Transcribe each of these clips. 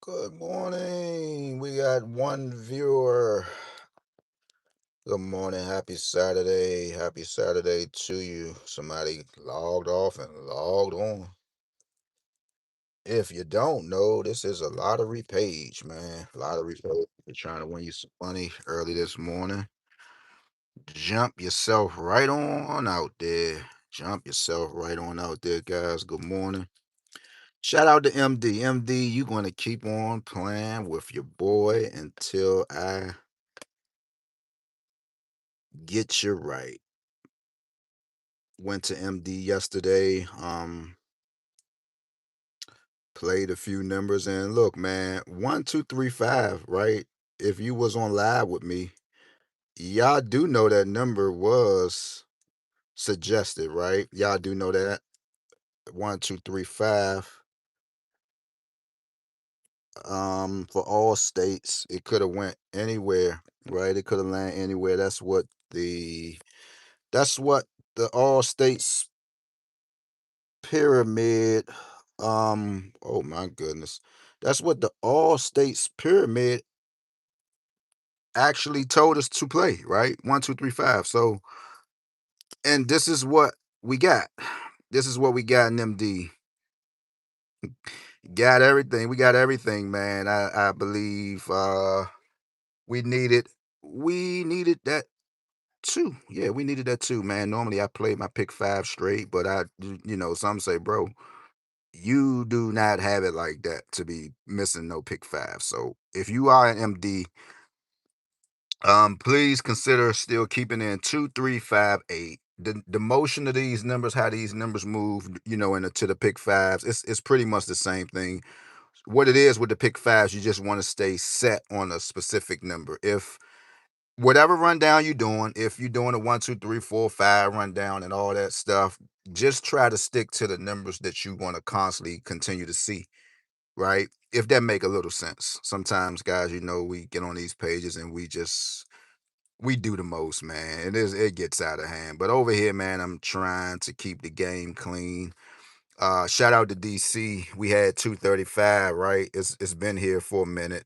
Good morning. We got one viewer. Good morning. Happy Saturday. Happy Saturday to you. Somebody logged off and logged on. If you don't know, this is a lottery page, man. Lottery page. You're trying to win you some money early this morning. Jump yourself right on out there. Jump yourself right on out there, guys. Good morning. Shout out to MD. MD, you going to keep on playing with your boy until I get you right. Went to MD yesterday, played a few numbers, and look, man, 1235, right? If you was on live with me, y'all do know that number was suggested, right? Y'all do know that 1235. For all states, it could have went anywhere, right? It could have landed anywhere. That's what the all states pyramid. Oh my goodness. That's what the all states pyramid actually told us to play, right? 1235. So, and this is what we got. This is what we got in MD. Got everything. We got everything, man. I believe we needed we needed that too. Yeah, we needed that too, man. Normally I play my pick five straight, but some say, bro, you do not have it like that to be missing no pick five. So if you are an MD, please consider still keeping in 2358. The motion of these numbers, how these numbers move, into the pick fives, it's pretty much the same thing. What it is with the pick fives, you just want to stay set on a specific number. If whatever rundown you're doing, if you're doing a 1, 2, 3, 4, 5 rundown and all that stuff, just try to stick to the numbers that you want to constantly continue to see, right? If that make a little sense. Sometimes, guys, we get on these pages and we do the most, man. It gets out of hand. But over here, man, I'm trying to keep the game clean. Shout out to DC. We had 235, right? It's been here for a minute.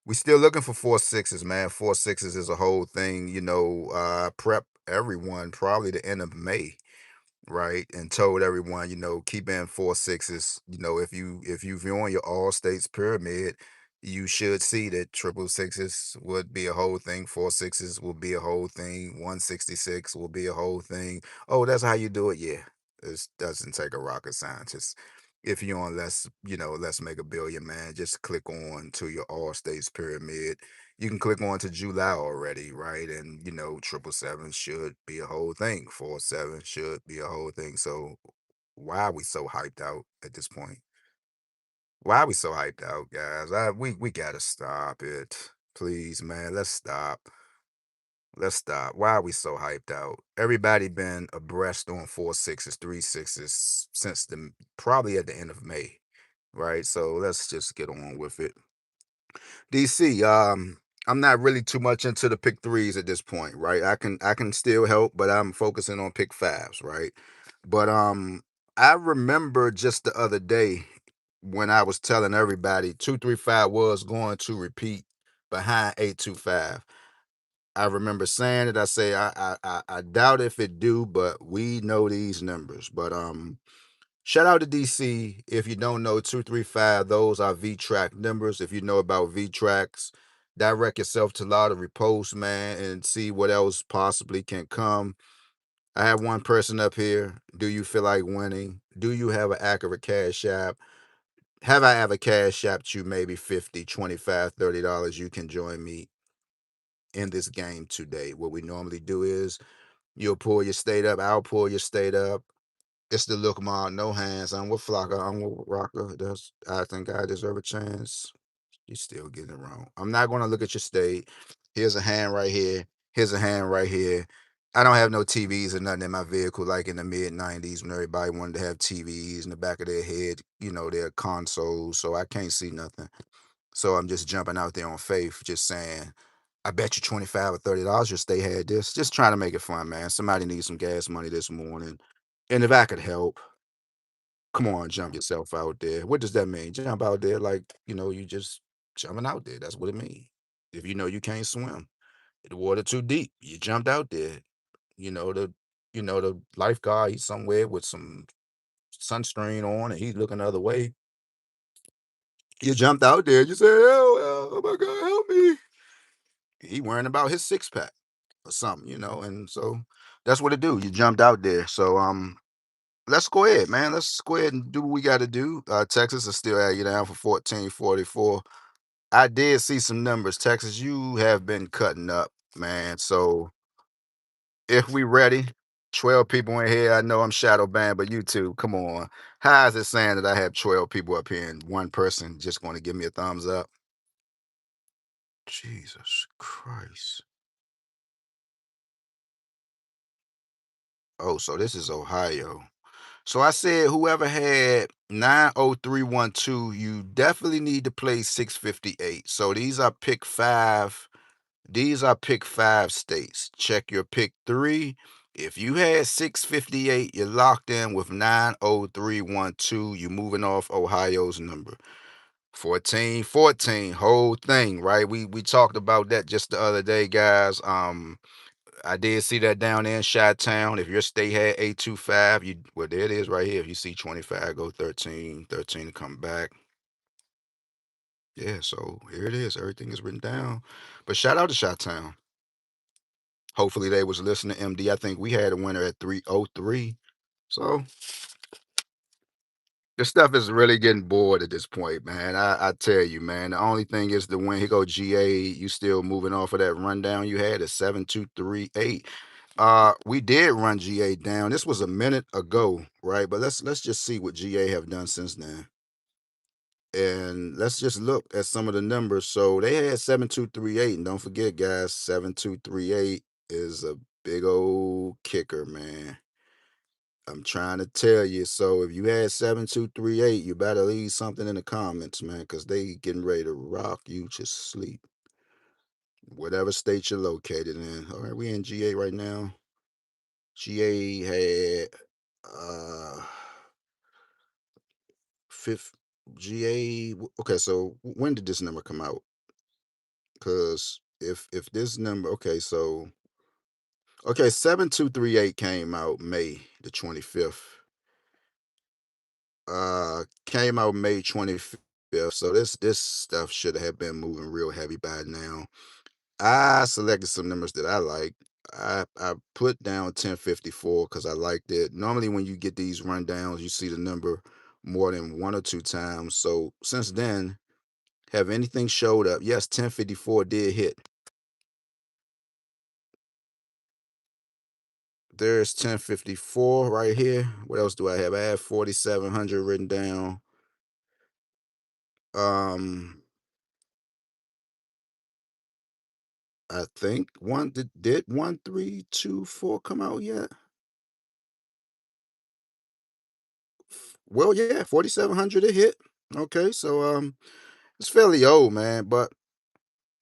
We still looking for 4 6s, man. 4 6s is a whole thing, prep everyone probably the end of May, right? And told everyone, keep in 4 6s. If you're on your all states pyramid, you should see that triple sixes would be a whole thing, 4 6s will be a whole thing, 166 will be a whole thing. Oh, that's how you do it. Yeah. It doesn't take a rocket scientist. If you're on let's make a billion, man, just click on to your all states pyramid. You can click on to July already, right? And 777 should be a whole thing. 47 should be a whole thing. So why are we so hyped out at this point? Why are we so hyped out, guys? We gotta stop it. Please, man. Let's stop. Let's stop. Why are we so hyped out? Everybody been abreast on 4 6s, 3 6s since the probably at the end of May, right? So let's just get on with it. DC, I'm not really too much into the pick threes at this point, right? I can still help, but I'm focusing on pick fives, right? But I remember just the other day when I was telling everybody 235 was going to repeat behind 825. I remember saying it. I say I doubt if it do, but we know these numbers. But shout out to DC. If you don't know 235, those are V track numbers. If you know about V tracks, direct yourself to lottery post, man, and see what else possibly can come. I have one person up here. Do you feel like winning? Do you have an accurate cash app? Have I ever cash apped you maybe 50, 25, $30? You can join me in this game today. What we normally do is you'll pull your state up, I'll pull your state up. It's the look mom, no hands. I'm with Flocka, I'm with Rocker. I think I deserve a chance. You're still getting it wrong. I'm not gonna look at your state. Here's a hand right here. Here's a hand right here. I don't have no TVs or nothing in my vehicle like in the mid 90s when everybody wanted to have TVs in the back of their head, their consoles, so I can't see nothing. So I'm just jumping out there on faith, just saying, I bet you 25 or $30 your stay had this. Just trying to make it fun, man. Somebody needs some gas money this morning. And if I could help, Come on, jump yourself out there. What does that mean? Jump out there like, you just jumping out there. That's what it means. If you know you can't swim, the water too deep, you jumped out there. You know, the the lifeguard, he's somewhere with some sunscreen on and he's looking the other way. You jumped out there, you said, oh my God, help me. He worrying about his six pack or something, and so that's what it do. You jumped out there. So let's go ahead, man. Let's go ahead and do what we got to do. Texas is still at you down for 1444. I did see some numbers. Texas, you have been cutting up, man. So if we ready, 12 people in here. I know I'm shadow banned, but you too. Come on. How is it saying that I have 12 people up here and one person just going to give me a thumbs up? Jesus Christ. Oh, so this is Ohio. So I said whoever had 90312, you definitely need to play 658. So these are pick five. These are pick five states. Check your pick three. If you had 658, you're locked in with 90312. You're moving off Ohio's number. 1414, whole thing, right? We talked about that just the other day, guys. I did see that down there in Chi-Town. If your state had 825, well, there it is right here. If you see 25, go 13, 13 to come back. Yeah, so here it is. Everything is written down. But shout out to Chi-Town. Hopefully they was listening to MD. I think we had a winner at 303. So the stuff is really getting bored at this point, man. I tell you, man. The only thing is the win. Here go GA. You still moving off of that rundown you had at 7238. We did run GA down. This was a minute ago, right? But let's just see what GA have done since then. And let's just look at some of the numbers. So they had 7238, and don't forget, guys, 7238 is a big old kicker, man. I'm trying to tell you. So if you had 7238, you better leave something in the comments, man, because they getting ready to rock you to sleep. Whatever state you're located in. All right, we in GA right now. GA had fifth GA. Okay, so when did this number come out? Because if this number, okay, 7238 came out May the 25th. Came out May 25th. So this stuff should have been moving real heavy by now. I selected some numbers that I like. I put down 1054 because I liked it. Normally when you get these rundowns, you see the number more than one or two times. So since then, have anything showed up? Yes, 1054 did hit. There's 1054 right here. What else do I have? I have 4700 written down. Um, I think did 1324 come out yet? Well, yeah, 4700 it hit. Okay, so it's fairly old, man, but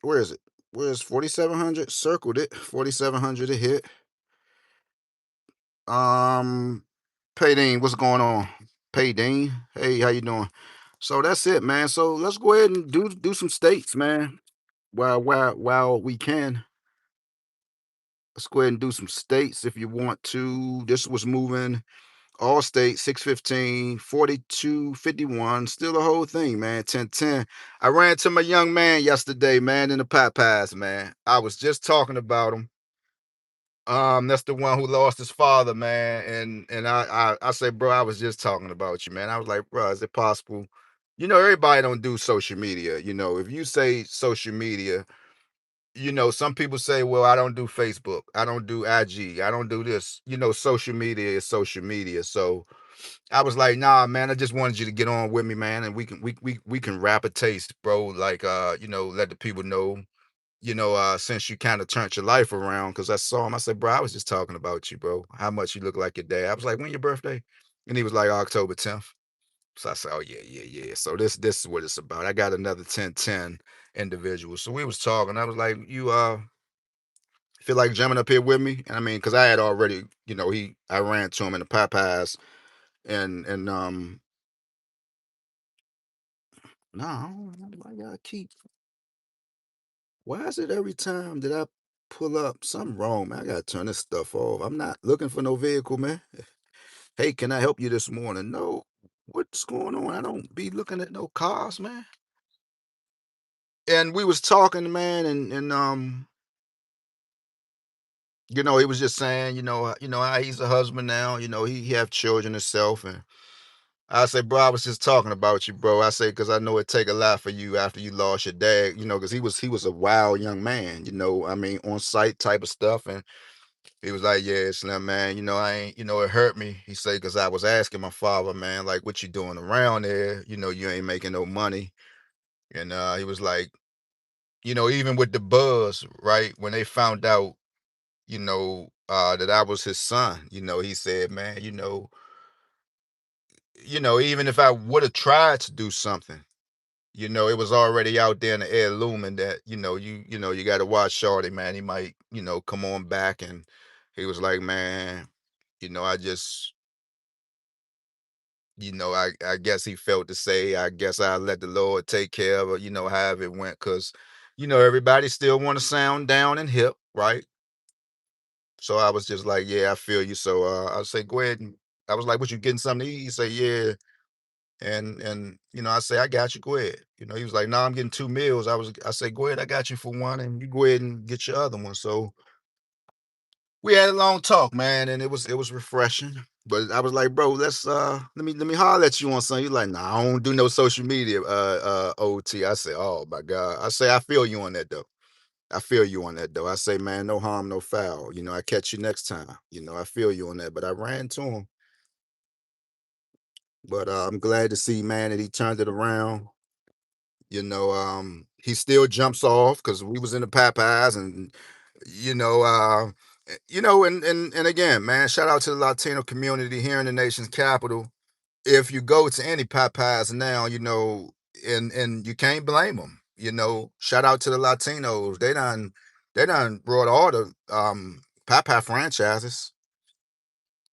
where is it? Where's 4700? Circled it. 4700 it hit. Um Paydean, what's going on? Paydean. Hey, how you doing? So that's it, man. So let's go ahead and do some states, man. While we can. Let's go ahead and do some states if you want to. This was moving all states 615, 42, 51. Still the whole thing, man. 1010. I ran to my young man yesterday, man, in the Popeyes, man. I was just talking about him. That's the one who lost his father, man. And I say, bro, I was just talking about you, man. I was like, bro, is it possible? Everybody don't do social media. If you say social media, some people say, well, I don't do Facebook, I don't do IG, I don't do this. Social media is social media. So I was like, nah, man, I just wanted you to get on with me, man, and we can rap a taste, bro. Like let the people know, since you kind of turned your life around, because I saw him. I said, bro, I was just talking about you, bro. How much you look like your dad. I was like, when your birthday? And he was like, October 10th. So I said, oh yeah, yeah, yeah. So this is what it's about. I got another 1010 individuals. So we was talking. I was like, you feel like jamming up here with me? And I mean, because I had already, I ran to him in the Popeyes. And no, I don't know why y'all keep. Why is it every time that I pull up something wrong, man? I gotta turn this stuff off. I'm not looking for no vehicle, man. Hey, can I help you this morning? No. What's going on? I don't be looking at no cars, man. And we was talking, man, and he was just saying, how he's a husband now. He have children himself, and I say, bro, I was just talking about you, bro. I say, because I know it take a lot for you after you lost your dad, because he was a wild young man, I mean, on site type of stuff, and he was like, yeah, Slim, man, I ain't, it hurt me. He say, because I was asking my father, man, like, what you doing around there? You ain't making no money, and he was like, even with the buzz, right, when they found out, that I was his son, he said, man, even if I would have tried to do something, it was already out there in the air looming that, you got to watch Shorty, man. He might, come on back. And he was like, man, I just, I guess he felt to say, I guess I let the Lord take care of it, however it went. Cause, everybody still want to sound down and hip, right? So I was just like, yeah, I feel you. So I say, go ahead. And I was like, what, you getting something to eat? He say, yeah. And I say, I got you, go ahead. He was like, no, I'm getting 2 meals. I say, go ahead, I got you for one, and you go ahead and get your other one. So we had a long talk, man, and it was refreshing. But I was like, bro, let me holler at you on something. You like, nah, I don't do no social media, OT. I say, oh my God. I say, I feel you on that though. I feel you on that though. I say, man, no harm, no foul. I catch you next time. I feel you on that. But I ran to him. But I'm glad to see, man, that he turned it around. He still jumps off because we was in the Popeyes, and you know, and again, man, shout out to the Latino community here in the nation's capital. If you go to any Popeyes now, and you can't blame them. Shout out to the Latinos. They done brought all the Popeye franchises.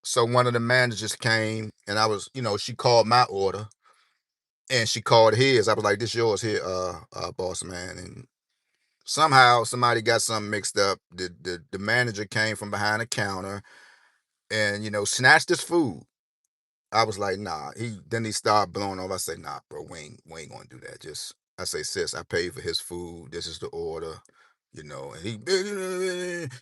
So one of the managers came, and she called my order, and she called his. I was like, "This yours here, boss man." And somehow somebody got something mixed up. The manager came from behind the counter and snatched his food. I was like, nah. He started blowing off. I say, nah, bro, we ain't gonna do that. Just I say, sis, I paid for his food. This is the order. And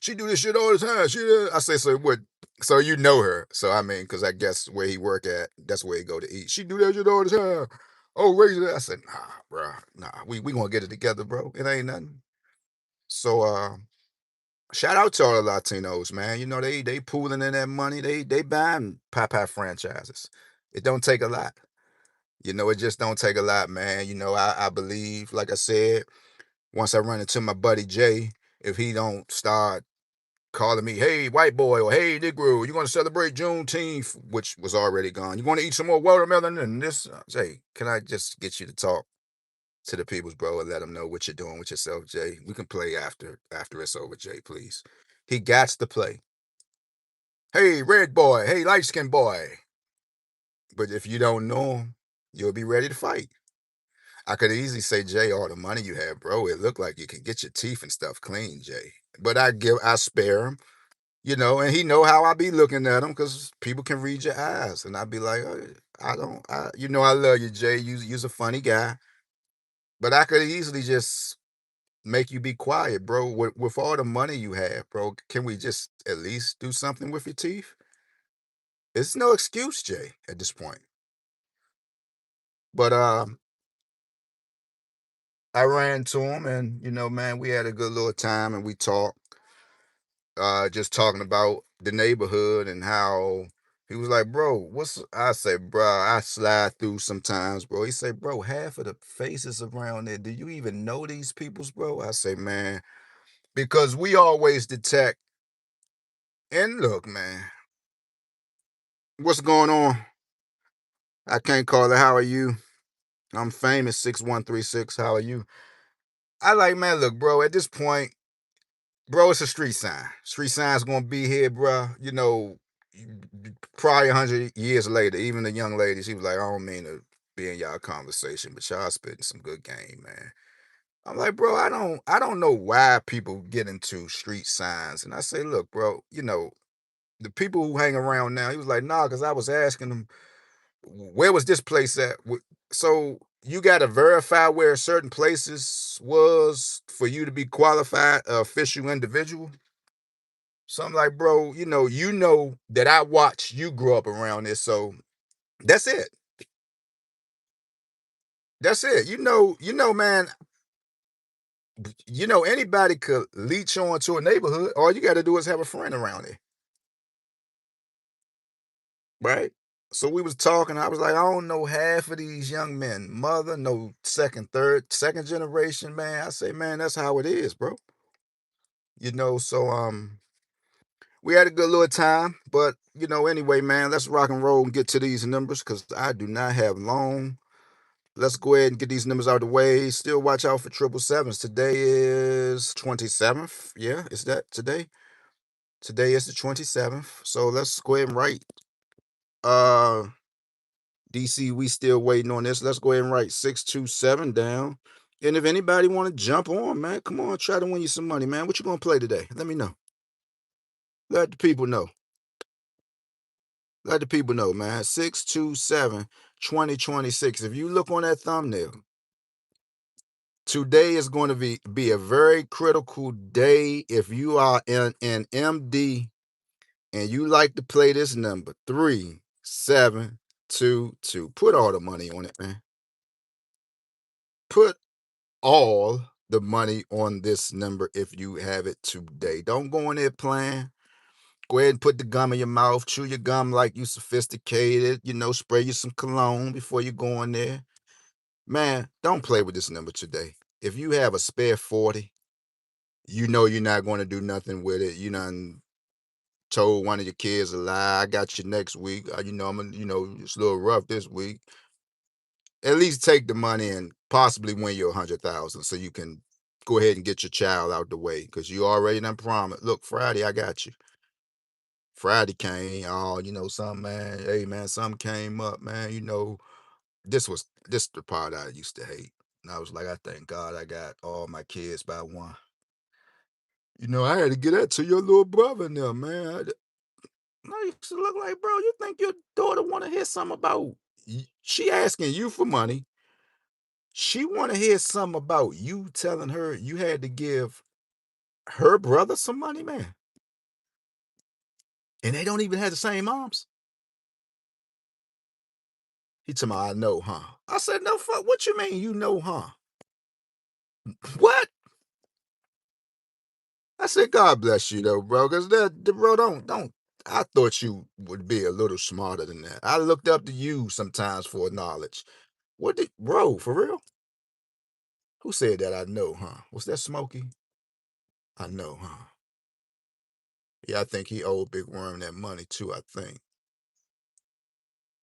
she do this shit all the time. I say, so what? So you know her. So I mean, because I guess where he work at, that's where he go to eat. She do that shit all the time. Oh, raise it. I said, nah, bro, nah. We gonna get it together, bro. It ain't nothing. So shout out to all the Latinos, man. They pooling in that money. They buying Popeye franchises. It don't take a lot. It just don't take a lot, man. I believe, like I said, once I run into my buddy Jay, if he don't start calling me, hey, white boy, or hey, Negro, you gonna celebrate Juneteenth, which was already gone. You wanna eat some more watermelon and this? Jay, can I just get you to talk to the peoples, bro, and let them know what you're doing with yourself, Jay? We can play after it's over, Jay, please. He gats to play. Hey, red boy. Hey, light skinned boy. But if you don't know him, you'll be ready to fight. I could easily say, Jay, all the money you have, bro, it looked like you could get your teeth and stuff clean, Jay. But I spare him, and he know how I be looking at him because people can read your eyes, and I be like, I don't, I love you, Jay. You's a funny guy, but I could easily just make you be quiet, bro. With all the money you have, bro, can we just at least do something with your teeth? It's no excuse, Jay, at this point. But I ran to him, and man, we had a good little time, and we talked, just talking about the neighborhood and how he was like, bro, what's I say, bro, I slide through sometimes, bro. He said, bro, half of the faces around there, do you even know these peoples, bro? I say, man, because we always detect. And look, man, what's going on? I can't call it. How are you? I'm famous 6136. How are you? I like, man, look, bro, at this point, bro, it's a street sign. Street sign's gonna be here, bro. probably 100 years later, even the young ladies, he was like, I don't mean to be in y'all conversation, but y'all spitting some good game, man. I'm like, bro, I don't know why people get into street signs. And I say, look, bro, the people who hang around now, he was like, nah, because I was asking them, where was this place at? So you got to verify where certain places was for you to be qualified official individual. So I'm like, bro, you know that I watched you grow up around this, so that's it. That's it. Man, anybody could leech on to a neighborhood. All you got to do is have a friend around it, right? So we was talking. I was like, I don't know half of these young men, mother, no second generation, man. I say, man, that's how it is, bro. So we had a good little time, but anyway, man, let's rock and roll and get to these numbers because I do not have long. Let's go ahead and get these numbers out of the way. Still watch out for triple sevens. Today is 27th. Yeah, is that today? Today is the 27th. So let's go ahead and write. Uh DC, we still waiting on this. Let's go ahead and write 627 down. And if anybody want to jump on, man, come on, try to win you some money, man. What you gonna play today? Let me know. Let the people know. Let the people know, man. 627 2026. If you look on that thumbnail, today is going to be a very critical day if you are in an MD and you like to play this number 3722. Put all the money on it, man. Put all the money on this number if you have it today. Don't go in there playing. Go ahead and put the gum in your mouth. Chew your gum like you sophisticated. Spray you some cologne before you go in there. Man, don't play with this number today. If you have a spare 40, you know you're not going to do nothing with it. You done told one of your kids a lie. I got you next week. It's a little rough this week. At least take the money and possibly win your 100,000 so you can go ahead and get your child out the way because you already done promised. Look, Friday, I got you. Friday came, oh, something, man. Hey, man, something came up, man. This the part I used to hate. And I was like, I thank God I got all my kids by one. I had to get that to your little brother now, man. I used to look like, bro, you think your daughter want to hear something about? She asking you for money. She want to hear something about you telling her you had to give her brother some money, man. And they don't even have the same moms. He told me, I know, huh? I said, no, fuck. What you mean, you know, huh? What? I said, God bless you, though, bro, because bro, don't. I thought you would be a little smarter than that. I looked up to you sometimes for knowledge. Bro, for real? Who said that? I know, huh? Was that Smokey? I know, huh? Yeah, I think he owed Big Worm that money too, I think.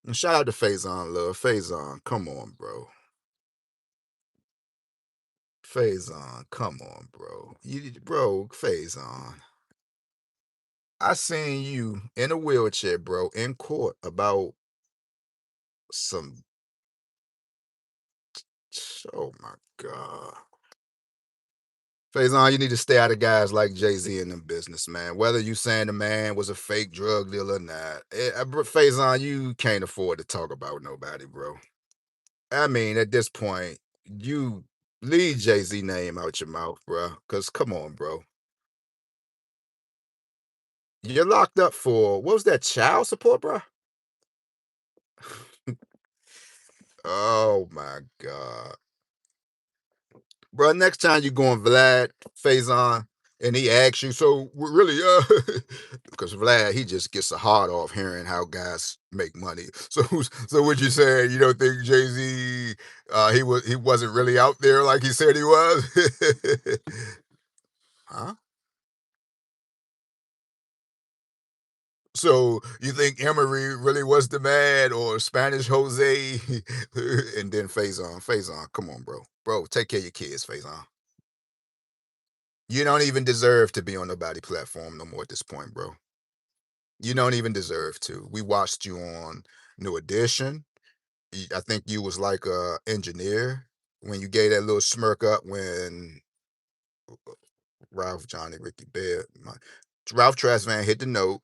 And shout out to Faison Love. Faison, come on, bro. Faison, come on, bro. Bro, Faison. I seen you in a wheelchair, bro, in court about some. Oh my God. Faison, you need to stay out of guys like Jay-Z in them business, man. Whether you saying the man was a fake drug dealer or not. Faison, you can't afford to talk about nobody, bro. I mean, at this point, you leave Jay-Z name out your mouth, bro. Cause come on, bro. You're locked up for what was that child support, bro? Oh my God. Bro, next time you go on Vlad Faison and he asks you, so really, because Vlad, he just gets a heart off hearing how guys make money. So what you saying? You don't think Jay Z, he wasn't really out there like he said he was? Huh? So you think Emery really was the man or Spanish Jose? And then Faison, come on, bro, take care of your kids, Faison. You don't even deserve to be on nobody platform no more at this point, bro. You don't even deserve to. We watched you on New Edition. I think you was like a engineer when you gave that little smirk up when Ralph, Johnny, Ricky Bear, Ralph Tresvant hit the note,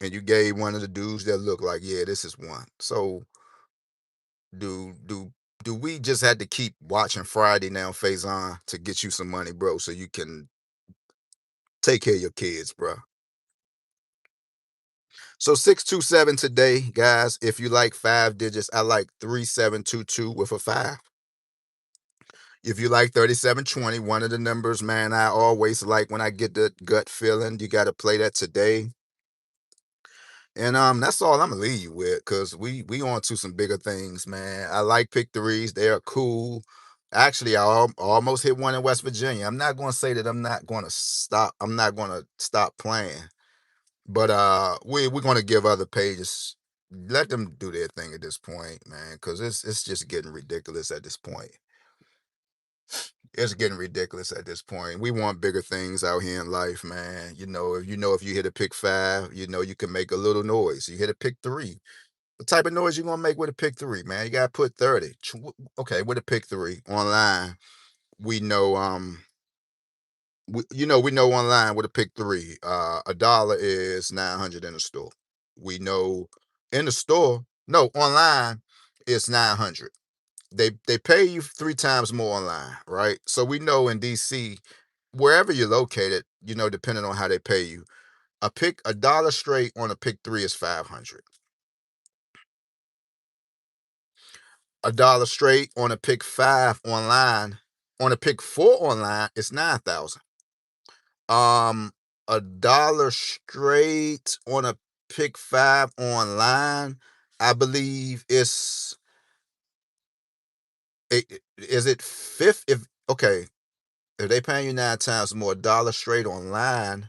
and you gave one of the dudes that looked like, yeah, this is one. So do do do we just had to keep watching Friday now, Faison, to get you some money, bro, so you can take care of your kids, bro? So 627 today, guys. If you like 5 digits, I like 3722 with a five. If you like 3720, one of the numbers, man, I always like when I get the gut feeling. You got to play that today. And that's all I'm gonna leave you with, cause we on to some bigger things, man. I like pick threes; they're cool. Actually, almost hit one in West Virginia. I'm not gonna say that I'm not gonna stop. I'm not gonna stop playing, but we're gonna give other pages, let them do their thing at this point, man, cause it's just getting ridiculous at this point. It's getting ridiculous at this point. We want bigger things out here in life, man. If you hit a pick five, you can make a little noise. You hit a pick three. What type of noise you gonna make with a pick three, man? You gotta put 30. Okay, with a pick three online, we know we know online with a pick three, a dollar is 900 in the store. We know in the store, no, online it's 900. They pay you 3 times more online, right? So we know in DC, wherever you're located, depending on how they pay you, a dollar straight on a pick three is 500. A dollar straight on a pick five online, on a pick four online, it's 9,000. Um, a dollar straight on a pick five online, I believe is it fifth if okay, if they paying you 9 times more, a dollar straight online,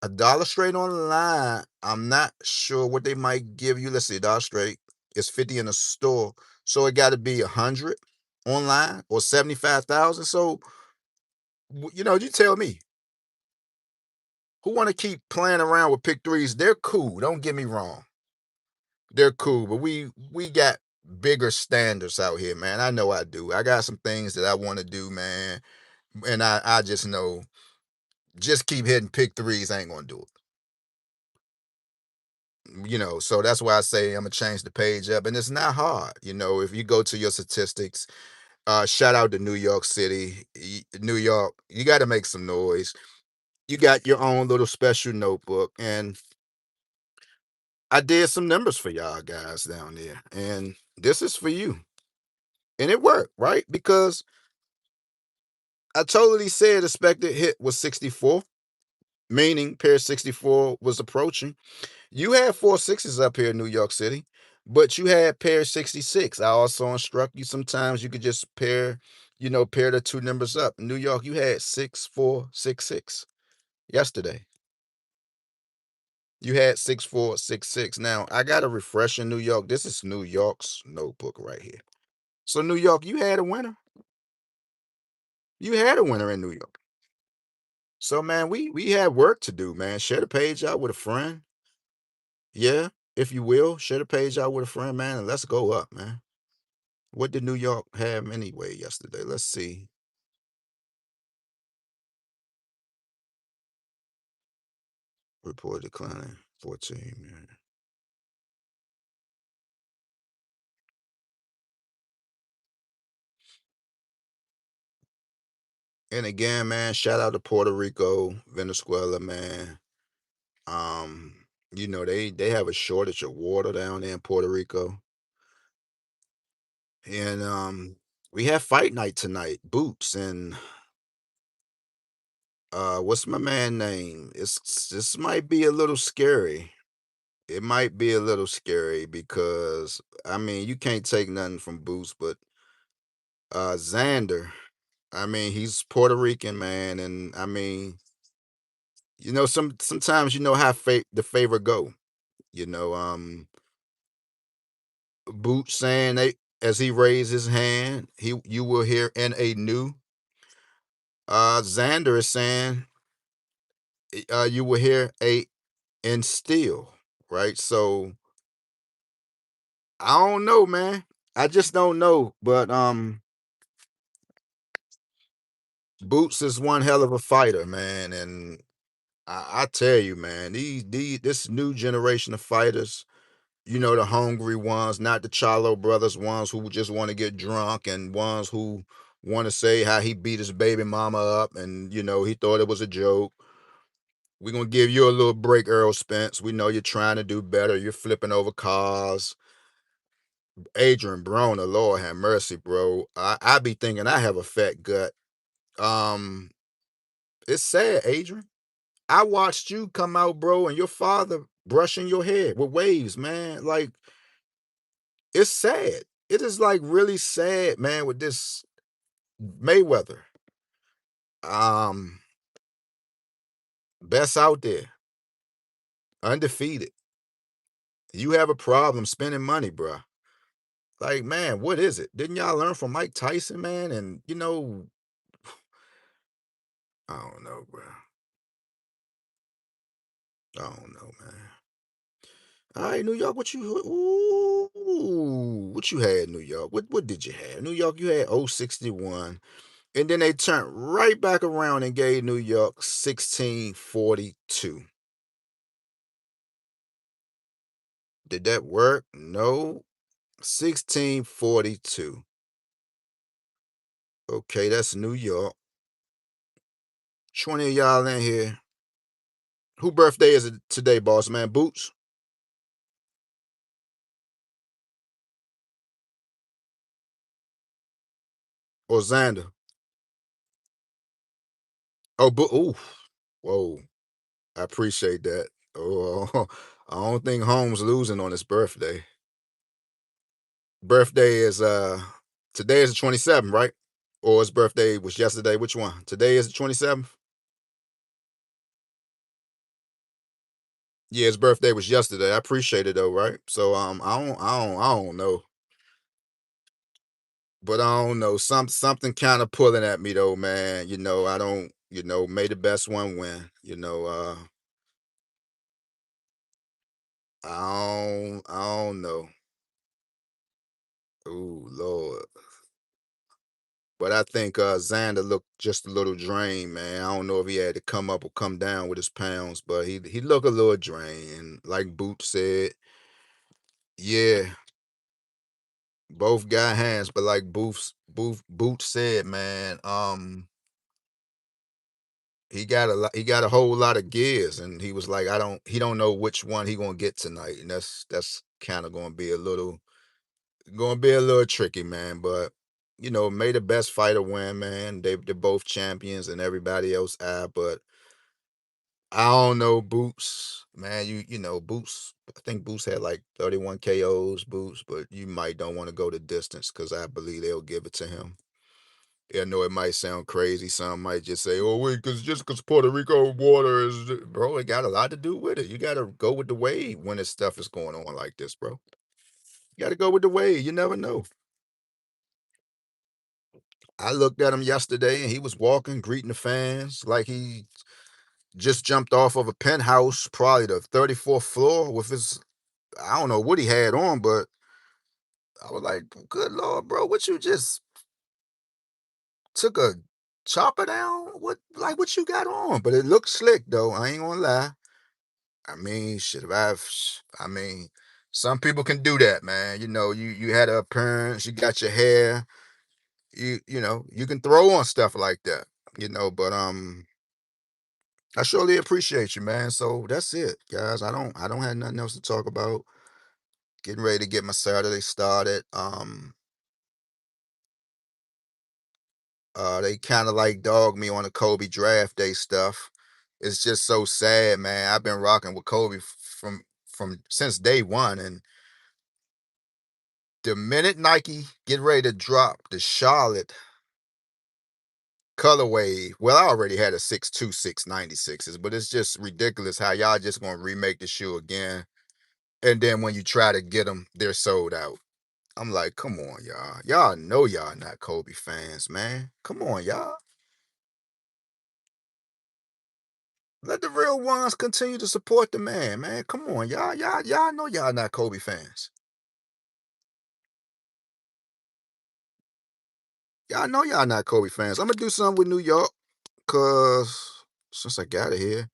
a dollar straight online, I'm not sure what they might give you. Let's see, a dollar straight is 50 in the store. So it got to be 100 online or 75,000. So, you tell me who want to keep playing around with pick threes. They're cool. Don't get me wrong. They're cool, but we got bigger standards out here, man. I know I do. I got some things that I want to do, man. And I just know just keep hitting pick threes ain't gonna do it. So that's why I say I'm gonna change the page up, and it's not hard. If you go to your statistics, shout out to New York City, New York. You got to make some noise. You got your own little special notebook, and I did some numbers for y'all guys down there, and this is for you, and it worked, right? Because I totally said expected hit was 64, meaning pair 64 was approaching. You had 4 6s up here in New York City, but you had pair 66. I also instruct you sometimes you could just pair the two numbers up. In New York, you had 6466 yesterday. You had 6466. Now I got a refresh in New York. This is New York's notebook right here. So New York, you had a winner. You had a winner in New York. So man, we have work to do, man. Share the page out with a friend. Yeah, if you will, share the page out with a friend, man, and let's go up, man. What did New York have anyway yesterday? Let's see. Report declining 14, man. And again, man, shout out to Puerto Rico, Venezuela, man. Um, they have a shortage of water down there in Puerto Rico. And we have fight night tonight. Boots and what's my man name? This might be a little scary. It might be a little scary because I mean you can't take nothing from Boots, but Xander, I mean he's Puerto Rican, man, and I mean sometimes you know how the favor go. You know, Boots saying they as he raised his hand, you will hear in a new. Xander is saying you will hear a and still, right? So I don't know, man. I just don't know. But Boots is one hell of a fighter, man. And I tell you, man, these this new generation of fighters, the hungry ones, not the Charlo brothers, ones who just want to get drunk and ones who want to say how he beat his baby mama up and he thought it was a joke. We're gonna give you a little break, Earl Spence. We know you're trying to do better. You're flipping over cars. Adrian Broner, Lord have mercy, bro. I be thinking I have a fat gut. Um, it's sad, Adrian. I watched you come out, bro, and your father brushing your head with waves, man. Like, it's sad. It is like really sad, man, with this Mayweather. Um, Best out there, undefeated. You have a problem spending money, bro. Like, man, what is it? Didn't y'all learn from Mike Tyson, man? And I don't know, bro. I don't know, man. All right, New York, what you had, New York? What did you have? New York, you had 061. And then they turned right back around and gave New York 1642. Did that work? No. 1642. Okay, that's New York. 20 of y'all in here. Who birthday is it today, boss man? Boots or Xander? Oh, ooh. Whoa. I appreciate that. Oh, I don't think Holmes losing on his birthday. Birthday is today is the 27th, right? Or his birthday was yesterday. Which one? Today is the 27th? Yeah, his birthday was yesterday. I appreciate it though, right? So I don't know. But I don't know. Something kind of pulling at me though, man. I don't, may the best one win. I don't know. Oh Lord. But I think Xander looked just a little drained, man. I don't know if he had to come up or come down with his pounds, but he looked a little drained. Like Boot said, yeah, both got hands, but like Boot said, man, he got a whole lot of gears, and he was like, he don't know which one he gonna get tonight, and that's kind of gonna be a little tricky, man. But may the best fighter win, man. They're both champions, and everybody else but I don't know Boots, man. Boots. I think Boots had like 31 KOs, Boots, but you might don't want to go the distance because I believe they'll give it to him. Yeah, I know it might sound crazy. Some might just say, "Oh, wait, because Puerto Rico water is," bro. It got a lot to do with it. You got to go with the wave when this stuff is going on like this, bro. You got to go with the wave. You never know. I looked at him yesterday, and he was walking, greeting the fans like he just jumped off of a penthouse, probably the 34th floor, with his. I don't know what he had on, but I was like, "Good Lord, bro, what you just took a chopper down? What you got on?" But it looked slick though. I ain't gonna lie. I mean, shit, I mean, some people can do that, man. You had an appearance, you got your hair, you can throw on stuff like that. But I surely appreciate you, man. So that's it, guys. I don't have nothing else to talk about. Getting ready to get my Saturday started. They kind of like dog me on the Kobe draft day stuff. It's just so sad, man. I've been rocking with Kobe from since day one, and the minute Nike get ready to drop the Charlotte colorway, well, I already had a 626 96s, but it's just ridiculous how y'all just gonna remake the shoe again, and then when you try to get them, they're sold out. I'm like, come on, y'all. Y'all know y'all not Kobe fans, man. Come on, y'all. Let the real ones continue to support the man, man. Come on, y'all know y'all not Kobe fans. Y'all know y'all not Kobe fans. I'm gonna do something with New York, cause since I got it here,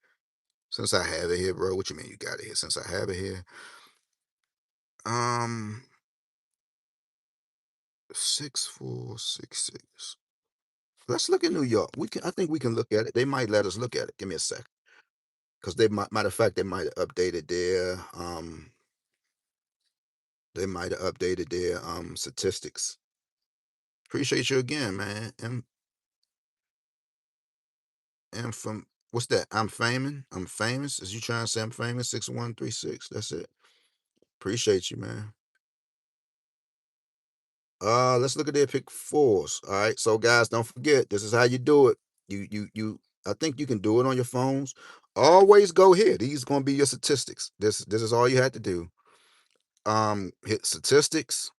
since I have it here, bro. What you mean you got it here? Since I have it here, um, 6466. Let's look at New York. We can. I think we can look at it. They might let us look at it. Give me a sec, cause they might. Matter of fact, they might have updated their They might have updated their statistics. Appreciate you again, man. And from what's that? I'm famous. I'm famous. Is you trying to say I'm famous? 6136. That's it. Appreciate you, man. Let's look at their pick fours. All right. So guys, don't forget, this is how you do it. You I think you can do it on your phones. Always go here. These gonna be your statistics. This is all you had to do. Hit statistics.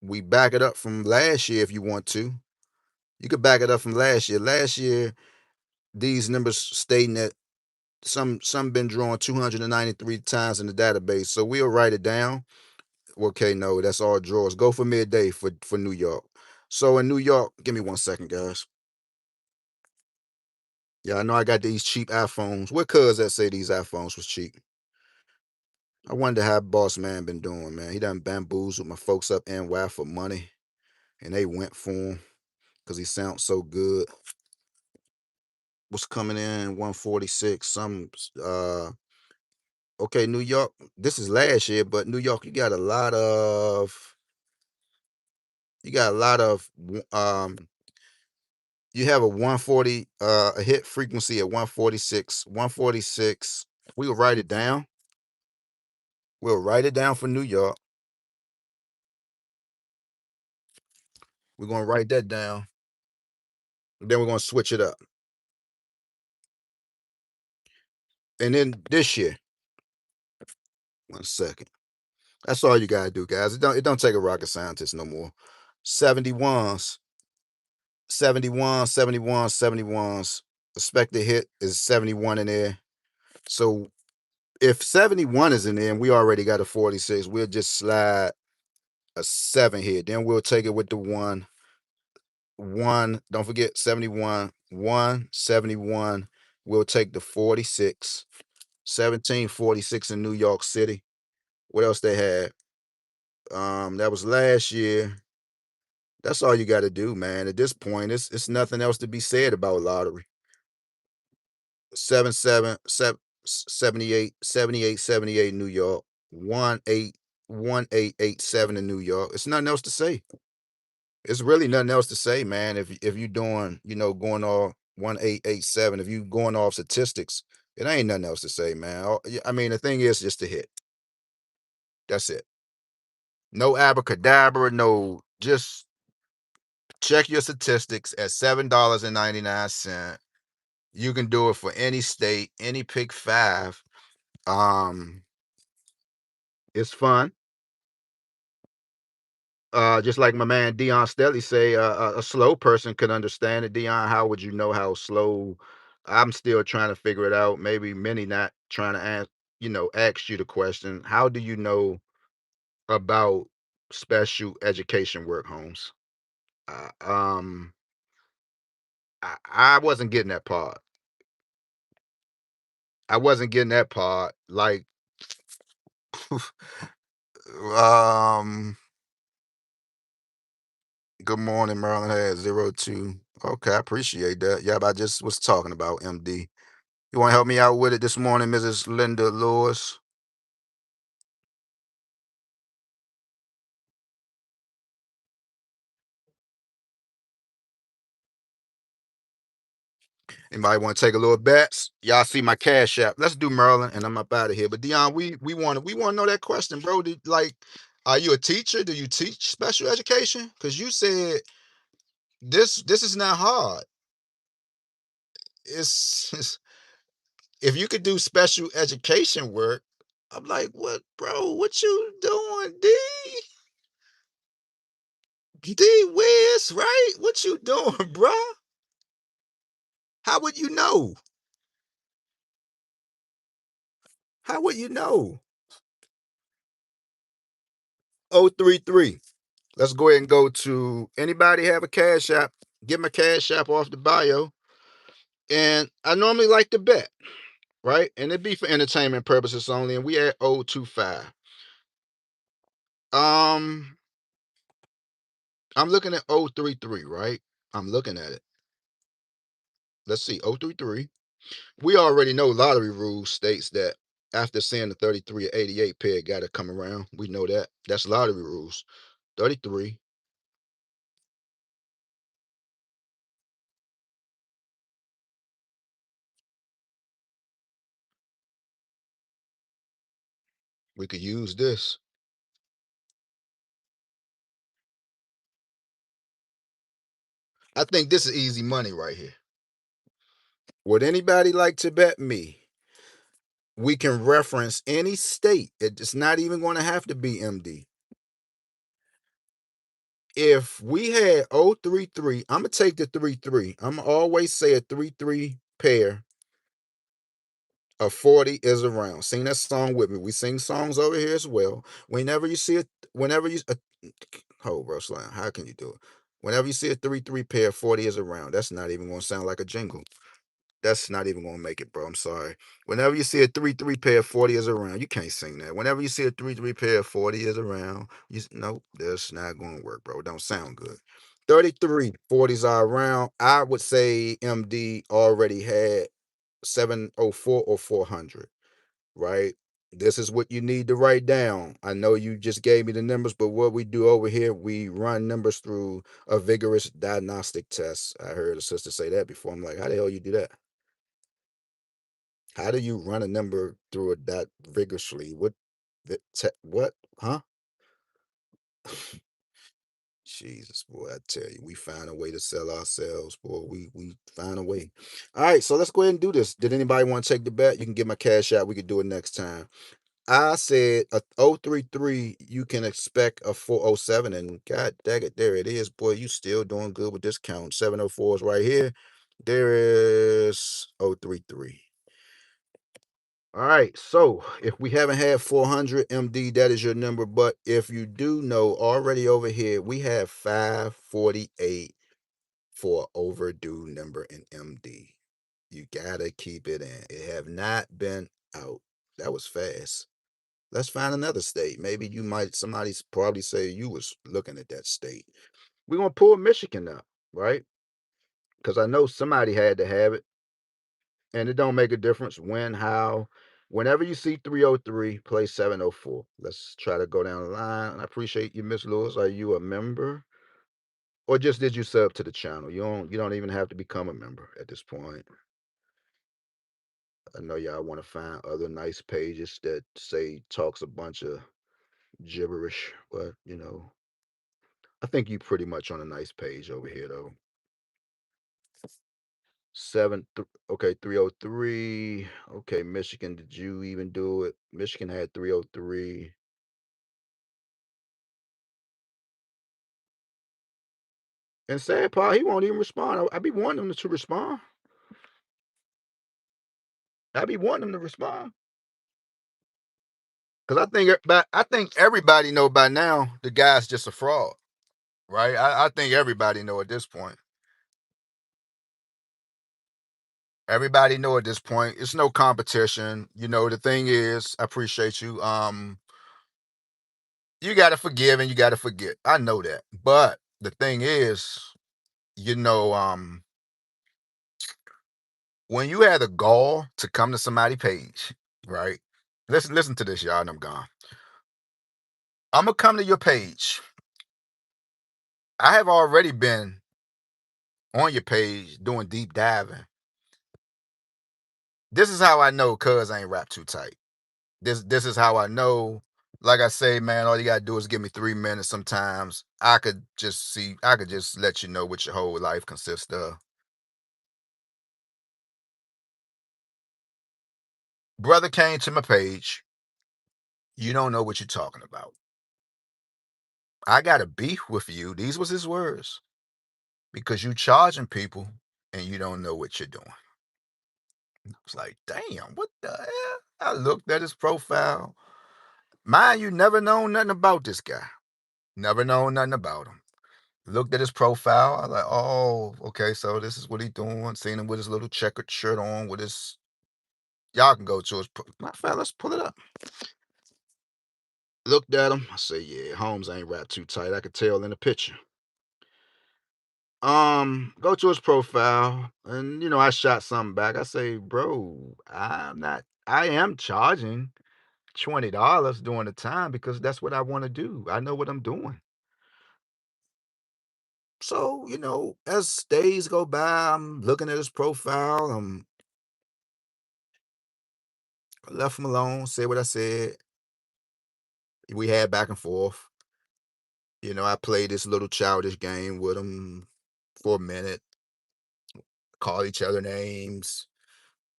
We back it up from last year if you want to. You could back it up from last year. Last year, these numbers stating that some been drawn 293 times in the database. So we'll write it down. Okay, no, that's all draws. Go for midday for New York. So in New York, give me 1 second, guys. Yeah, I know I got these cheap iPhones. What cuz that say these iPhones was cheap? I wonder how Boss Man been doing, man. He done bamboozled my folks up NY for money, and they went for him because he sounds so good. What's coming in 146? Some okay, New York. This is last year, but New York, you got a lot of you have a 140 a hit frequency at 146. 146. We'll write it down. We'll write it down for New York. We're gonna write that down. Then we're gonna switch it up. And then this year, 1 second. That's all you gotta do, guys. It don't take a rocket scientist no more. 71s, 71s. Expected hit is 71 in there. So if 71 is in there and we already got a 46, we'll just slide a 7 here. Then we'll take it with the 1. 1, don't forget 71, 171. We'll take the 46, 1746 in New York City. What else they had? That was last year. That's all you got to do, man. At this point, it's nothing else to be said about lottery. 78 New York, 1887 in New York. It's nothing else to say. It's really nothing else to say, man. If you doing, going off 1887, if you going off statistics, it ain't nothing else to say, man. I mean, the thing is just to hit. That's it. No abracadabra, no. Just check your statistics at $7.99. You can do it for any state, any pick five. Um, it's fun. Just like my man Dion Stelly say, a slow person could understand it. Dion, how would you know how slow? I'm still trying to figure it out. Maybe many not trying to ask you the question. How do you know about special education work, Holmes? Uh, um, I wasn't getting that part. I wasn't getting that part. Like, um, good morning, Maryland has 02. Okay, I appreciate that. Yeah, but I just was talking about MD. You want to help me out with it this morning, Mrs. Linda Lewis? Anybody want to take a little bets? Y'all see my cash app. Let's do Maryland, and I'm up out of here. But Dion, we want to know that question, bro. Like, are you a teacher? Do you teach special education? Because you said this is not hard. It's if you could do special education work, I'm like, what, bro? What you doing, D? D Wiz, right? What you doing, bro? How would you know? How would you know? 033. Let's go ahead and go to anybody have a cash app. Get my cash app off the bio. And I normally like to bet, right? And it'd be for entertainment purposes only. And we at 025. Um, I'm looking at 033, right? I'm looking at it. Let's see, 033. We already know lottery rules states that after seeing the 33 or 88 pair got to come around. We know that. That's lottery rules. 33. We could use this. I think this is easy money right here. Would anybody like to bet me? We can reference any state. It's not even going to have to be MD. If we had 033, I'm going to take the 33. I'm going to always say a 3-3 pair of 40 is around. Sing that song with me. We sing songs over here as well. Whenever you see it, whenever you, hold, bro, Slam, how can you do it? Whenever you see a 3-3 pair, 40 is around. That's not even going to sound like a jingle. That's not even gonna make it, bro. I'm sorry. Whenever you see a 3-3 pair, 40 is around. You can't sing that. Whenever you see a 3-3 pair, 40 is around. Nope, that's not gonna work, bro. It don't sound good. 33, 40s are around. I would say MD already had 704 or 400, right? This is what you need to write down. I know you just gave me the numbers, but what we do over here, we run numbers through a vigorous diagnostic test. I heard a sister say that before. I'm like, how the hell you do that? How do you run a number through it that vigorously? What? Huh? Jesus, boy, I tell you, we find a way to sell ourselves, boy. We find a way. All right, so let's go ahead and do this. Did anybody want to take the bet? You can get my cash out. We could do it next time. I said a 033, you can expect a 407, and god dang it, there it is, boy. You still doing good with this count. 704 is right here. There is 033. All right, so if we haven't had 400 MD, that is your number. But if you do know already over here, we have 548 for overdue number in MD. You gotta keep it in. It have not been out. That was fast. Let's find another state. Maybe you might somebody's probably say you was looking at that state. We're gonna pull Michigan up, right? Because I know somebody had to have it. And it don't make a difference when, how. Whenever you see 303, play 704. Let's try to go down the line. I appreciate you, Miss Lewis. Are you a member? Or just did you sub to the channel? You don't even have to become a member at this point. I know y'all want to find other nice pages that say talks a bunch of gibberish, but I think you pretty much on a nice page over here though. Okay, 303. Okay, Michigan, did you even do it? Michigan had 303. And sad part, he won't even respond. I be wanting him to respond. I be wanting him to respond. Because I think everybody know by now the guy's just a fraud. Right? I think everybody know at this point. Everybody know at this point. It's no competition. The thing is, I appreciate you. You gotta forgive and you gotta forget. I know that. But the thing is, you know, um, when you had the gall to come to somebody's page, right? Listen to this, y'all, and I'm gone. I'm gonna come to your page. I have already been on your page doing deep diving. This is how I know cuz ain't rap too tight. This is how I know. Like I say, man, all you gotta do is give me 3 minutes. Sometimes I could just let you know what your whole life consists of. Brother came to my page. You don't know what you're talking about. I got a beef with you. These was his words. Because you charging people and you don't know what you're doing. I was like, damn, what the hell? I looked at his profile. Mind you, never known nothing about this guy. Never known nothing about him. Looked at his profile. I was like, oh, okay, so this is what he doing. Seen him with his little checkered shirt on, with his. Y'all can go to his. Matter of fact, let's pull it up. Looked at him. I say, yeah, Holmes ain't wrapped too tight. I could tell in the picture. Go to his profile, and I shot something back. I say, bro, I am charging $20 during the time because that's what I want to do. I know what I'm doing. So, as days go by, I'm looking at his profile. I left him alone, said what I said. We had back and forth. I played this little childish game with him for a minute, call each other names.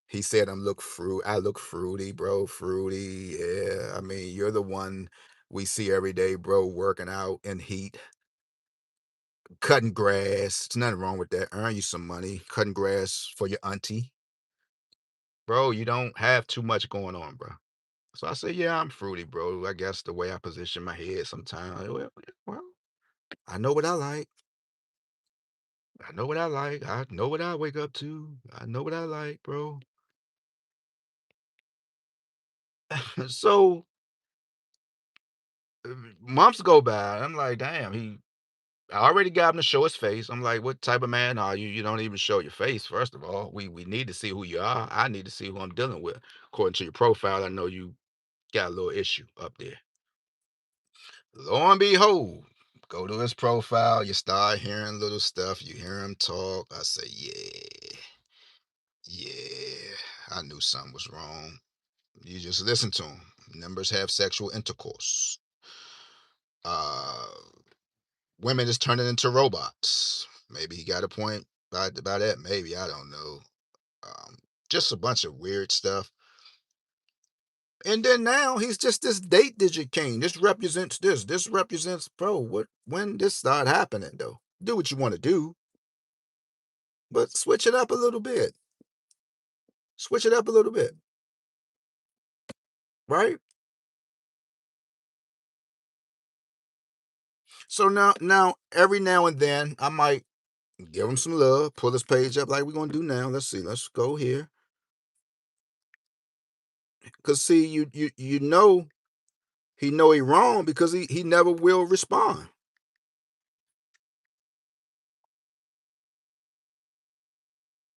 He said I look fruity, bro. Fruity. Yeah. I mean, you're the one we see every day, bro, working out in heat, cutting grass. There's nothing wrong with that. Earn you some money, cutting grass for your auntie. Bro, you don't have too much going on, bro. So I say, yeah, I'm fruity, bro. I guess the way I position my head sometimes. Well, I know what I like. I know what I like. I know what I wake up to. I know what I like, bro. So months go by. I'm like, damn, I already got him to show his face. I'm like, what type of man are you? You don't even show your face, first of all. We need to see who you are. I need to see who I'm dealing with. According to your profile, I know you got a little issue up there. Lo and behold, go to his profile, you start hearing little stuff, you hear him talk. I say, yeah, yeah, I knew something was wrong. You just listen to him. Numbers have sexual intercourse. Uh, Women is turning into robots. Maybe he got a point by that. Maybe I don't know. Um, just a bunch of weird stuff. And then now he's just this date digit king. This represents this. This represents, bro. When this start happening though? Do what you want to do, but switch it up a little bit. Switch it up a little bit, right? So now every now and then I might give him some love, pull his page up like we're gonna do now. Let's see. Let's go here. Cause see, you know he wrong because he never will respond.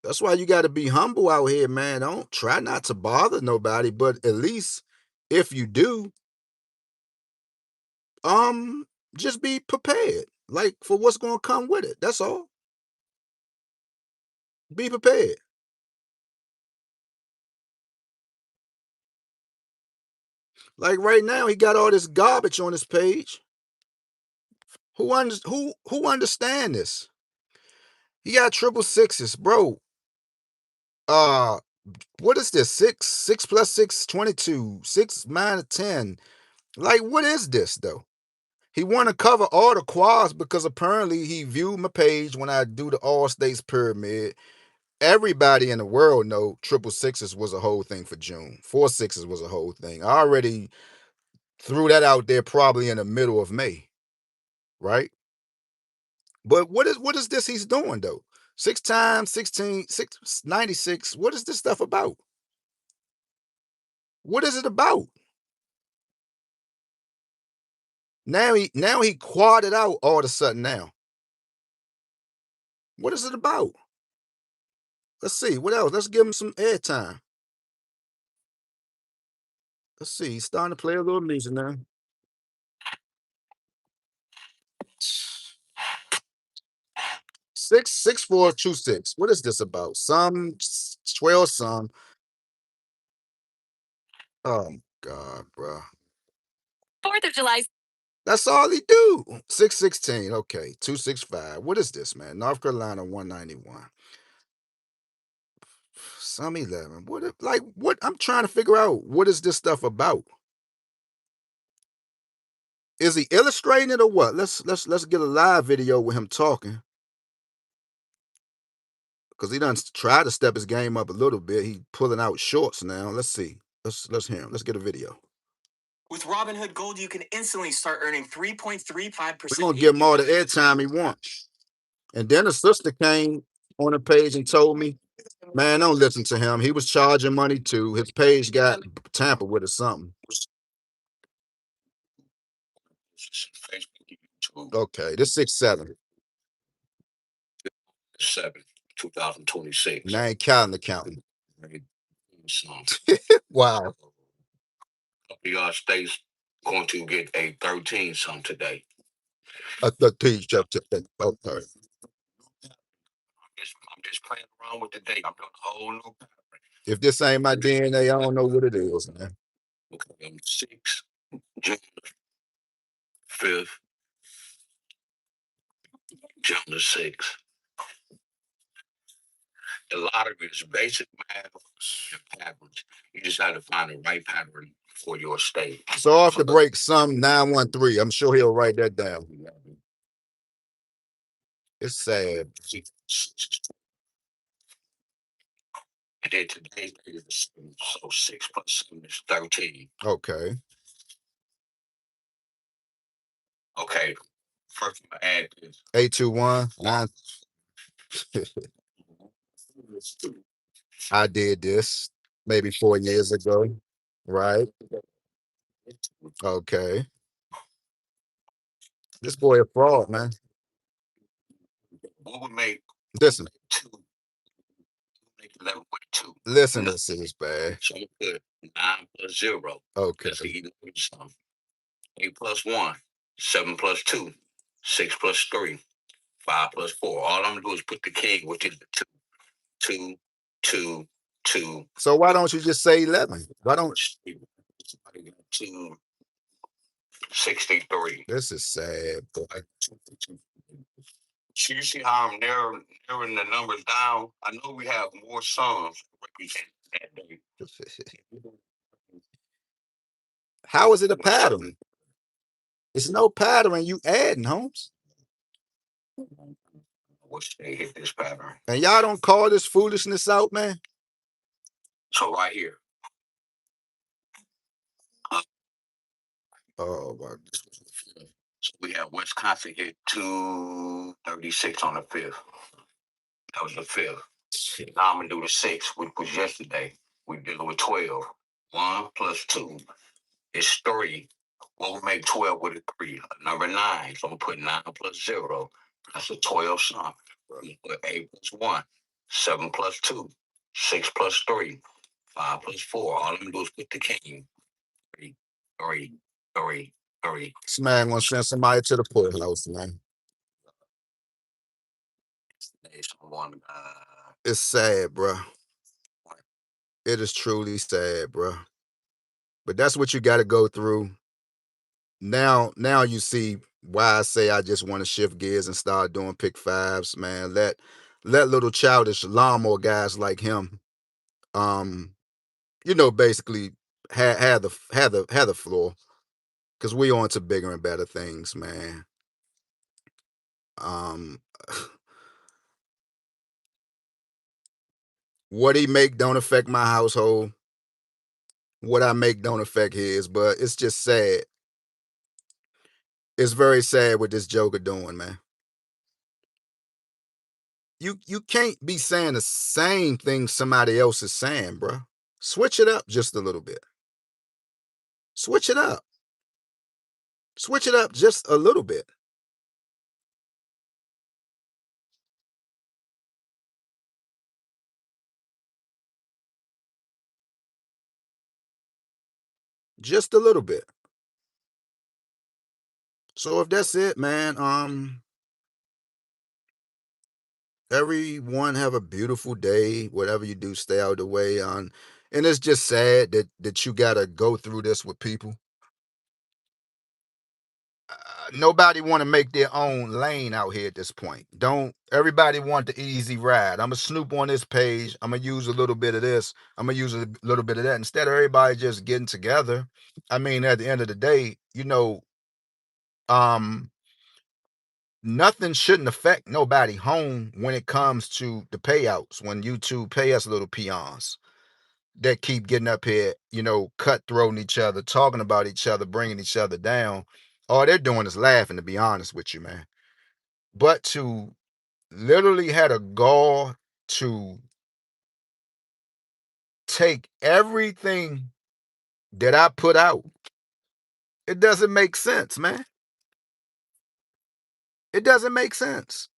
That's why you got to be humble out here, man. Don't try not to bother nobody, but at least if you do, um, just be prepared, like for what's gonna come with it. That's all. Be prepared. Like right now, he got all this garbage on his page. Who understand this? He got triple sixes, bro. Uh, what is this? Six plus six, 22. 6 minus 10. Like, what is this though? He want to cover all the quads because apparently he viewed my page when I do the All States Pyramid. Everybody in the world know triple sixes was a whole thing for June. Four sixes was a whole thing. I already threw that out there probably in the middle of May, right? But what is this he's doing though? Six times 16, 96. What is this stuff about? What is it about? Now he quadded out all of a sudden now. What is it about? Let's see. What else? Let's give him some airtime. Let's see. He's starting to play a little music now. Six 4 2 6. What is this about? Some 12 some. Oh my God, bro. 4th of July. That's all he do. 616. Okay. 265. What is this, man? North Carolina 191. Some 11. What I'm trying to figure out what is this stuff about? Is he illustrating it or what? Let's get a live video with him talking. Cause he done tried to step his game up a little bit. He pulling out shorts now. Let's see. Let's hear him. Let's get a video. With Robinhood Gold, you can instantly start earning 3.35%. We're gonna give him all the airtime he wants. And then a sister came on the page and told me, man, don't listen to him. He was charging money too. His page got tampered with or something. Okay, this 6-7. 2026. And I ain't counting the counting. Wow. Y'all states going to get a 13 some today. A 13 chapter. Okay. I'm just playing around with the date. I'm doing a whole new pattern. If this ain't my DNA, I don't know what it is, man. Okay, 6 June 5th, June the 6th. A lot of it is basic math and patterns. You just have to find the right pattern for your state. So off the break, some 913. I'm sure he'll write that down. It's sad. And then today's date is 7, so 6 plus 7 is 13. Okay. Okay. First, I'm gonna add this. 821 9. I did this maybe 4 years ago. Right. Okay. This boy a fraud, man. What would make Listen. 2? Make 11 with 2. Listen, this is bad. So I'm gonna put 9 plus 0. Okay. That's the even sum. 8 plus 1, 7 plus 2, 6 plus 3, 5 plus 4. All I'm gonna do is put the king, which is the 2, 2, 2, 2. So why don't you just say 11? Why don't 263? This is sad, boy. So you see how I'm narrowing the numbers down? I know we have more sums representing that day. How is it a pattern? It's no pattern. You adding, Holmes. Wish they hit this pattern. And y'all don't call this foolishness out, man. So right here. Oh my. So we have Wisconsin hit 236 on the 5th. That was the 5th. Now I'm gonna do the 6th, which was yesterday. We dealing with 12. 1 plus 2 is 3. What will make 12 with a 3? Number 9. So I'm gonna put 9 plus 0. That's a 12 sum. I'm gonna put 8 plus 1, 7 plus 2, 6 plus 3, 5 plus 4. All I'm gonna do is put the king. 3, 3, 3, 3. This man gonna send somebody to the poorhouse, man. It's sad, bro. It is truly sad, bro. But that's what you got to go through. Now you see why I say I just want to shift gears and start doing pick fives, man. Let little childish lawnmower guys like him, basically have the floor, because we on to bigger and better things, man. What he make don't affect my household. What I make don't affect his, but it's just sad. It's very sad what this Joker doing, man. You can't be saying the same thing somebody else is saying, bro. Switch it up just a little bit. Switch it up. Switch it up just a little bit. Just a little bit. So if that's it, man, everyone have a beautiful day. Whatever you do, stay out of the way. And it's just sad that you gotta go through this with people. Nobody want to make their own lane out here at this point. Don't everybody want the easy ride? I'm gonna snoop on this page. I'm gonna use a little bit of this. I'm gonna use a little bit of that. Instead of everybody just getting together. I mean, at the end of the day, um, nothing shouldn't affect nobody home when it comes to the payouts. When YouTube pay us little peons, that keep getting up here, cutthroating each other, talking about each other, bringing each other down, all they're doing is laughing, to be honest with you, man. But to literally had a gall to take everything that I put out, it doesn't make sense, man. It doesn't make sense.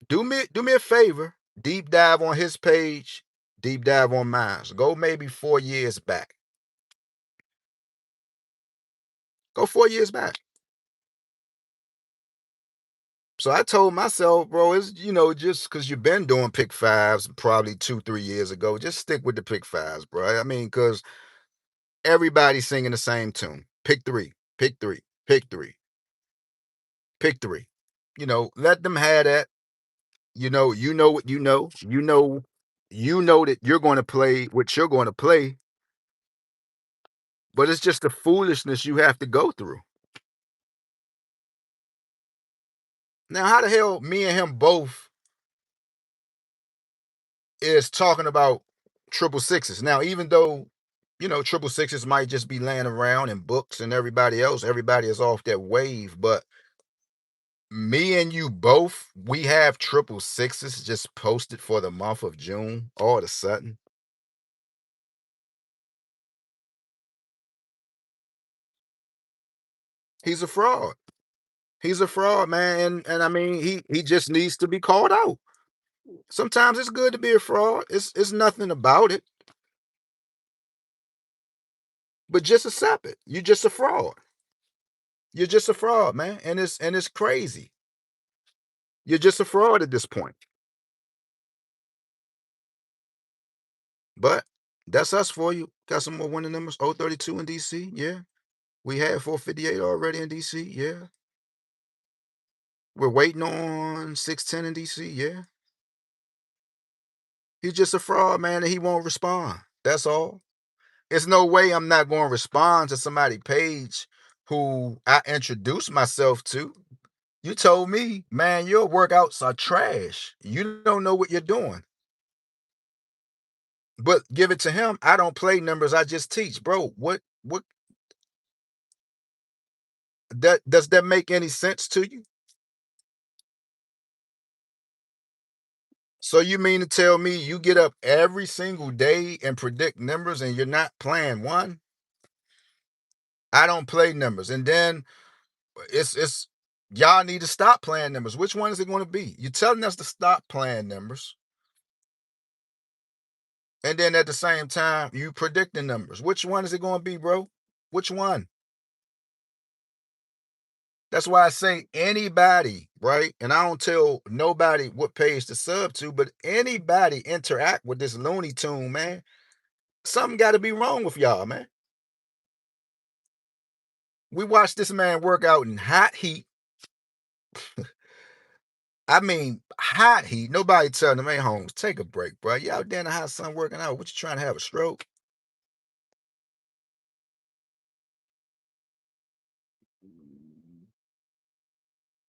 Do me a favor, deep dive on his page, deep dive on mine. So go maybe 4 years back. Go 4 years back. So I told myself, bro, it's just because you've been doing pick fives probably 2, 3 years ago, just stick with the pick fives, bro. I mean, because everybody's singing the same tune. Pick three, pick three, pick three, pick three. Let them have that. You know what you know. You know that you're going to play what you're going to play, but it's just the foolishness you have to go through. Now, how the hell me and him both is talking about triple sixes? Now, even though triple sixes might just be laying around in books and everybody is off that wave, but me and you both, we have triple sixes just posted for the month of June all of a sudden. He's a fraud. He's a fraud, man. And I mean, he just needs to be called out. Sometimes it's good to be a fraud. It's nothing about it. But just accept it. You're just a fraud. You're just a fraud, man. And it's crazy. You're just a fraud at this point. But that's us for you. Got some more winning numbers. 032 in DC. Yeah. We had 458 already in DC. Yeah. We're waiting on 610 in DC. Yeah. He's just a fraud, man, and he won't respond. That's all. There's no way I'm not going to respond to somebody's page who I introduced myself to. You told me, man, your workouts are trash. You don't know what you're doing. But give it to him. I don't play numbers. I just teach, bro. What does that make any sense to you? So you mean to tell me you get up every single day and predict numbers and you're not playing one? I don't play numbers. And then it's y'all need to stop playing numbers. Which one is it going to be? You're telling us to stop playing numbers. And then at the same time, you predicting numbers. Which one is it going to be, bro? Which one? That's why I say anybody, right? And I don't tell nobody what page to sub to, but anybody interact with this Looney Tune, man. Something got to be wrong with y'all, man. We watched this man work out in hot heat. I mean, hot heat. Nobody telling him, hey, Holmes, take a break, bro. You out there in the hot sun working out. What you trying to have a stroke?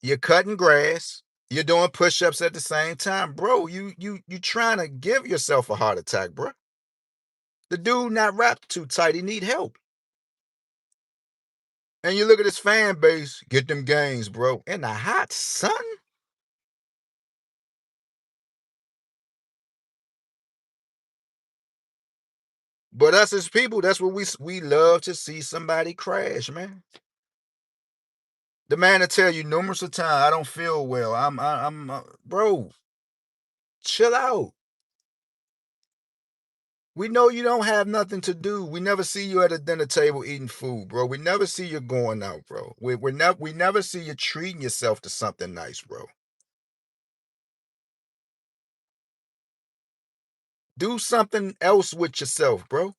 You're cutting grass. You're doing push-ups at the same time, bro. You trying to give yourself a heart attack, bro. The dude not wrapped too tight. He need help. And you look at his fan base, get them gains, bro. In the hot sun? But us as people, that's what we love to see somebody crash, man. The man to tell you numerous of times, I don't feel well. I'm bro, chill out. We know you don't have nothing to do. We never see you at a dinner table eating food, bro. We never see you going out, bro. We never see you treating yourself to something nice, bro. Do something else with yourself, bro.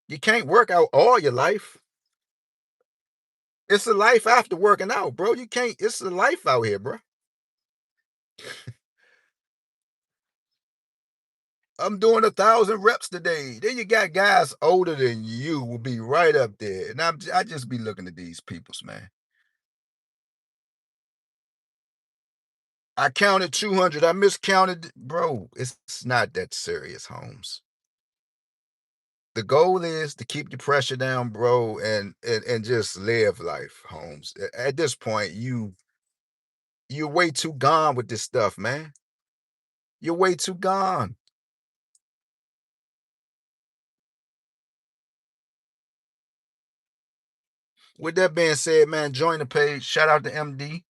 You can't work out all your life. It's a life after working out, bro. You can't, it's a life out here, bro. I'm doing 1,000 reps today. Then you got guys older than you will be right up there. And I just be looking at these peoples, man. I counted 200. I miscounted, bro. It's not that serious, Holmes. The goal is to keep the pressure down, bro, and just live life, Holmes. At this point, you're way too gone with this stuff, man. You're way too gone. With that being said, man, join the page. Shout out to MD.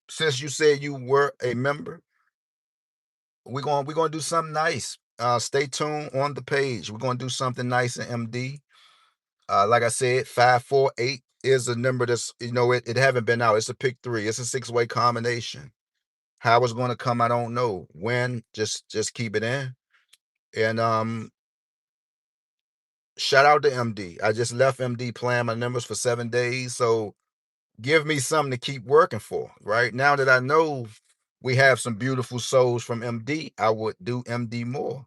Since you said you were a member, we're gonna do something nice. Stay tuned on the page. We're gonna do something nice in MD. Like I said, 548 is a number that's it haven't been out. It's a pick three. It's a six-way combination. How it's gonna come, I don't know. When, just keep it in. And shout out to MD. I just left MD playing my numbers for 7 days. So give me something to keep working for. Right now that I know we have some beautiful souls from MD, I would do MD more.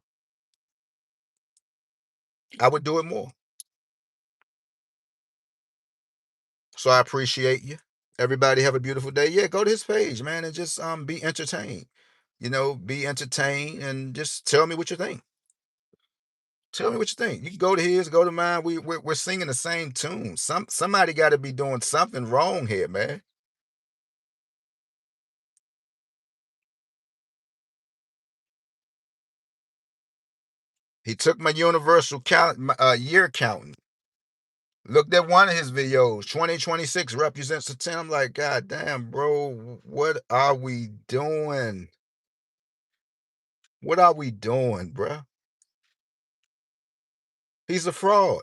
I would do it more. So I appreciate you. Everybody have a beautiful day. Yeah, go to his page, man, and just be entertained. Be entertained and just tell me what you think. Tell me what you think. You can go to his, go to mine. We're singing the same tune. Somebody got to be doing something wrong here, man. He took my universal count, year counting. Looked at one of his videos. 2026 represents a 10. I'm like, God damn, bro, what are we doing? What are we doing, bro? He's a fraud.